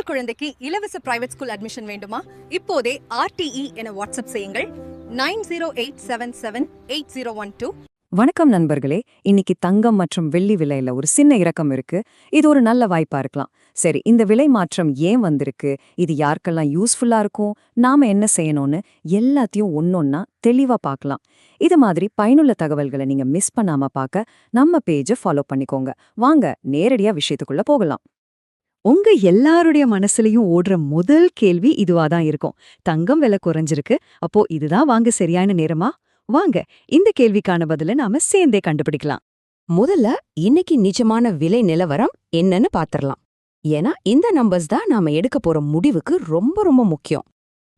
உங்கள் குழந்தைக்கு இலவச பிரைவேட் ஸ்கூல் அட்மிஷன் வேண்டுமா? இப்போதே RTE என வாட்ஸ்அப் செய்யுங்கள் 9087780112. வணக்கம் நண்பர்களே, இன்னைக்கு தங்கம் மற்றும் வெள்ளி விலையில ஒரு சின்ன இறக்கம் இருக்கு. இது ஒரு நல்ல வாய்ப்பா இருக்கலாம். சரி, இந்த விலை மாற்றம் ஏன் வந்திருக்கு, இது யாருக்கெல்லாம் யூஸ்ஃபுல்லா இருக்கும், நாம என்ன செய்யணும்னு எல்லாத்தையும் ஒன்னொன்னா தெளிவா பார்க்கலாம். இது மாதிரி பயனுள்ள தகவல்களை நீங்க மிஸ் பண்ணாம பார்க்க நம்ம பேஜை ஃபாலோ பண்ணிக்கோங்க. வாங்க நேரடியா விஷயத்துக்குள்ள போகலாம். உங்க எல்லாருடைய மனசுலயும் ஓடுற முதல் கேள்வி இதுவாதான் இருக்கும். தங்கம் விலை குறைஞ்சிருக்கு, அப்போ இதுதான் வாங்க சரியான நேரமா? வாங்க இந்த கேள்விக்கான பதில நாம சேர்ந்தே கண்டுபிடிக்கலாம். முதல்ல இன்னைக்கு நிஜமான விலை நிலவரம் என்னன்னு பாத்திரலாம். ஏன்னா இந்த நம்பர்ஸ் தான் நாம எடுக்க போற முடிவுக்கு ரொம்ப ரொம்ப முக்கியம்.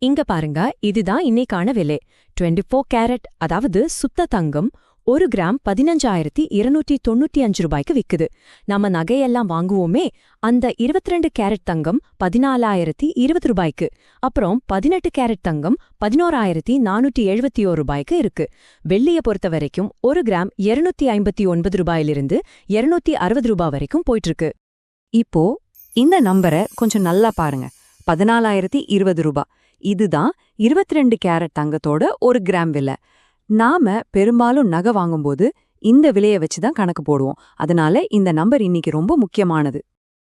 இங்க பாருங்க, இதுதான் இன்னைக்கான விலை. 24 கேரட், அதாவது சுத்த தங்கம் 1 கிராம் 15,295 ரூபாய்க்கு விக்குது. நம்ம நகையெல்லாம் வாங்குவோமே, அந்த 22 கேரட் தங்கம் 14,020 ரூபாய்க்கு, அப்புறம் 18 கேரட் தங்கம் 11,471 ரூபாய்க்கு இருக்கு. வெள்ளிய பொறுத்த வரைக்கும் 1 கிராம் 259 ரூபாயிலிருந்து 260 ரூபாய் வரைக்கும் போயிட்டு இருக்கு. இப்போ இந்த நம்பரை கொஞ்சம் நல்லா பாருங்க. 14,020 ரூபாய், இதுதான் 22 கேரட் தங்கத்தோட 1 கிராம் விலை. நாம பெரும்பாலும் நகை வாங்கும்போது இந்த விலையை வச்சுதான் கணக்கு போடுவோம். அதனால இந்த நம்பர் இன்னைக்கு ரொம்ப முக்கியமானது.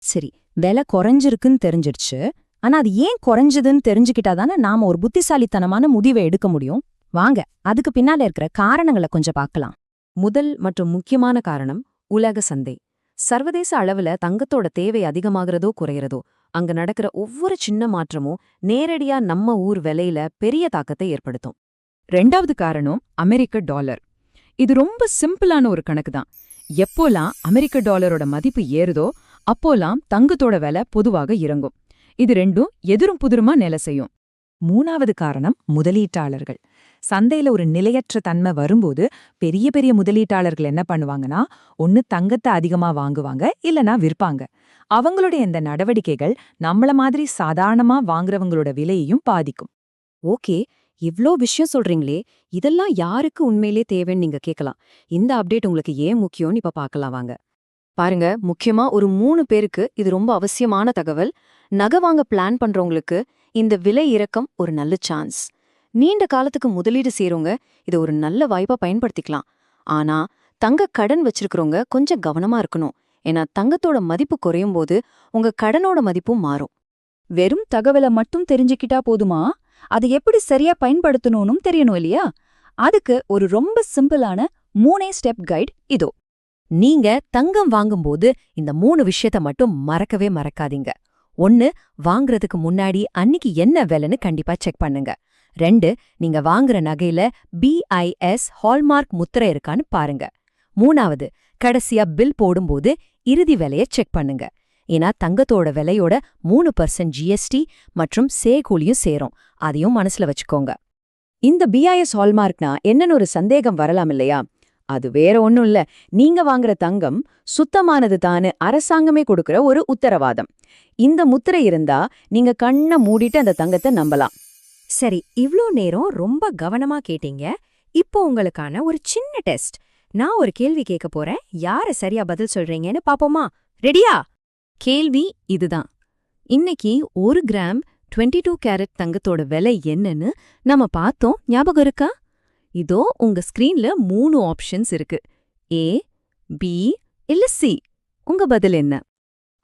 சரி, விலை குறைஞ்சிருக்குன்னு தெரிஞ்சிடுச்சு. ஆனா அது ஏன் குறைஞ்சதுன்னு தெரிஞ்சுக்கிட்டாதானே நாம ஒரு புத்திசாலித்தனமான முடிவை எடுக்க முடியும். வாங்க அதுக்கு பின்னால இருக்கிற காரணங்களை கொஞ்சம் பார்க்கலாம். முதல் மற்றும் முக்கியமான காரணம் உலக சந்தை. சர்வதேச அளவுல தங்கத்தோட தேவை அதிகமாகிறதோ குறையறதோ, அங்க நடக்கிற ஒவ்வொரு சின்ன மாற்றமும் நேரடியா நம்ம ஊர் விலையில பெரிய தாக்கத்தை ஏற்படுத்தும். ரெண்டாவது காரணம் அமெரிக்க டாலர். இது ரொம்ப சிம்பிளான ஒரு கணக்கு தான். எப்போலாம் அமெரிக்க டாலரோட மதிப்பு ஏறுதோ அப்போலாம் தங்கத்தோட விலை பொதுவாக இறங்கும். இது ரெண்டும் எதிரும் புதிருமா நிலை செய்யும். மூணாவது காரணம் முதலீட்டாளர்கள். சந்தையில ஒரு நிலையற்ற தன்மை வரும்போது பெரிய பெரிய முதலீட்டாளர்கள் என்ன பண்ணுவாங்கன்னா, ஒன்னு தங்கத்தை அதிகமா வாங்குவாங்க, இல்லனா விற்பாங்க. அவங்களுடைய இந்த நடவடிக்கைகள் நம்மள மாதிரி சாதாரணமா வாங்குறவங்களோட விலையையும் பாதிக்கும். ஓகே, இவ்ளோ விஷயம் சொல்றீங்களே, இதெல்லாம் யாருக்கு உண்மையிலே தேவைன்னு நீங்க கேட்கலாம். இந்த அப்டேட் உங்களுக்கு ஏன் முக்கியம்னு இப்ப பார்க்கலாம் வாங்க. பாருங்க, முக்கியமா ஒரு 3 பேருக்கு இது ரொம்ப அவசியமான தகவல். நகை வாங்க பிளான் பண்றவங்களுக்கு இந்த விலை இறக்கம் ஒரு நல்ல சான்ஸ். நீண்ட காலத்துக்கு முதலீடு செய்றவங்க இதை ஒரு நல்ல வாய்ப்பா பயன்படுத்திக்கலாம். ஆனா தங்க கடன் வச்சிருக்கிறவங்க கொஞ்சம் கவனமா இருக்கணும். ஏன்னா தங்கத்தோட மதிப்பு குறையும் போது உங்க கடனோட மதிப்பும் மாறும். வெறும் தகவலை மட்டும் தெரிஞ்சுக்கிட்டா போதுமா? அதை எப்படி சரியா பயன்படுத்தணும்னு தெரியணும் இல்லையா? அதுக்கு ஒரு ரொம்ப சிம்பிளான 3 ஸ்டெப் கைட் இதோ. நீங்க தங்கம் வாங்கும்போது இந்த 3 விஷயத்த மட்டும் மறக்கவே மறக்காதீங்க. 1, வாங்குறதுக்கு முன்னாடி அன்னிக்கு என்ன விலைன்னு கண்டிப்பா செக் பண்ணுங்க. 2, நீங்க வாங்குற நகையில BIS ஹால்மார்க் முத்திரை இருக்கான்னு பாருங்க. 3வது, கடைசியா பில் போடும்போது இறுதி விலைய செக் பண்ணுங்க. ஏன்னா தங்கத்தோட விலையோட 3% GST மற்றும் சேகூலியும் சேரும். அதையும் மனசுல வச்சுக்கோங்க. இந்த BIS ஹால்மார்க்னா என்னன்னு ஒரு சந்தேகம் வரலாம் இல்லையா? அது வேற ஒண்ணும் இல்ல, நீங்க வாங்குற தங்கம் சுத்தமானது தானு அரசாங்கமே கொடுக்கிற ஒரு உத்தரவாதம். இந்த முத்திரை இருந்தா நீங்க கண்ணை மூடிட்டு அந்த தங்கத்தை நம்பலாம். சரி, இவ்ளோ நேரம் ரொம்ப கவனமா கேட்டீங்க. இப்போ உங்களுக்கான ஒரு சின்ன டெஸ்ட். நான் ஒரு கேள்வி கேட்க போறேன், யார சரியா பதில் சொல்றீங்கன்னு பாப்போமா? ரெடியா? கேள்வி இதுதான். இன்னைக்கு 1 கிராம் 22 கேரட் தங்கத்தோட விலை என்னன்னு நம்ம பார்த்தோம், ஞாபகம் இருக்கா? இதோ உங்க ஸ்கிரீன்ல 3 ஆப்ஷன்ஸ் இருக்கு. A, B இல்ல C. உங்க பதில் என்ன?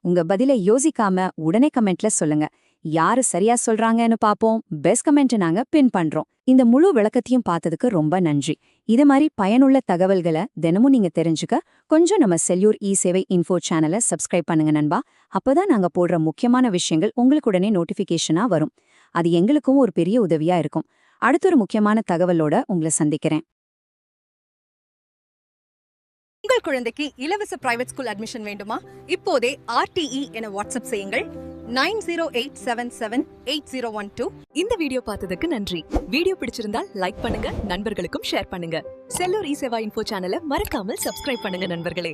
உங்க பதிலை யோசிக்காம உடனே கமெண்ட்ல சொல்லுங்க. யாரு சரியா சொல்றாங்கன்னு பாப்போம். பெஸ்ட் கமெண்ட் நாங்க பின் பண்றோம். இந்த முழு விளக்கத்தையும் பார்த்ததுக்கு ரொம்ப நன்றி. இது மாதிரி பயனுள்ள தகவல்களை தினமும் நீங்க தெரிஞ்சுக்க கொஞ்சம் நம்ம செல்லூர் இ-சேவை இன்ஃபோ சேனலை சப்ஸ்கிரைப் பண்ணுங்க நண்பா. அப்பதான் நாங்க போடுற முக்கியமான விஷயங்கள் உங்களுக்கு உடனே நோட்டிபிகேஷனா வரும். அது எங்களுக்கும் ஒரு பெரிய உதவியா இருக்கும். அடுத்த ஒரு முக்கியமான தகவலோட உங்களை சந்திக்கிறேன். உங்கள் குழந்தைக்கு இலவச பிரைவேட் ஸ்கூல் அட்மிஷன் வேண்டுமா? இப்போதே RTE என வாட்ஸ்அப் செய்யுங்கள் 9087780112. இந்த வீடியோ பார்த்ததுக்கு நன்றி. வீடியோ பிடிச்சிருந்தால் லைக் பண்ணுங்க, நண்பர்களுக்கும் ஷேர் பண்ணுங்க. செல்லூர் இ-சேவை இன்ஃபோ சேனலை மறக்காமல் சப்ஸ்கிரைப் பண்ணுங்க நண்பர்களே.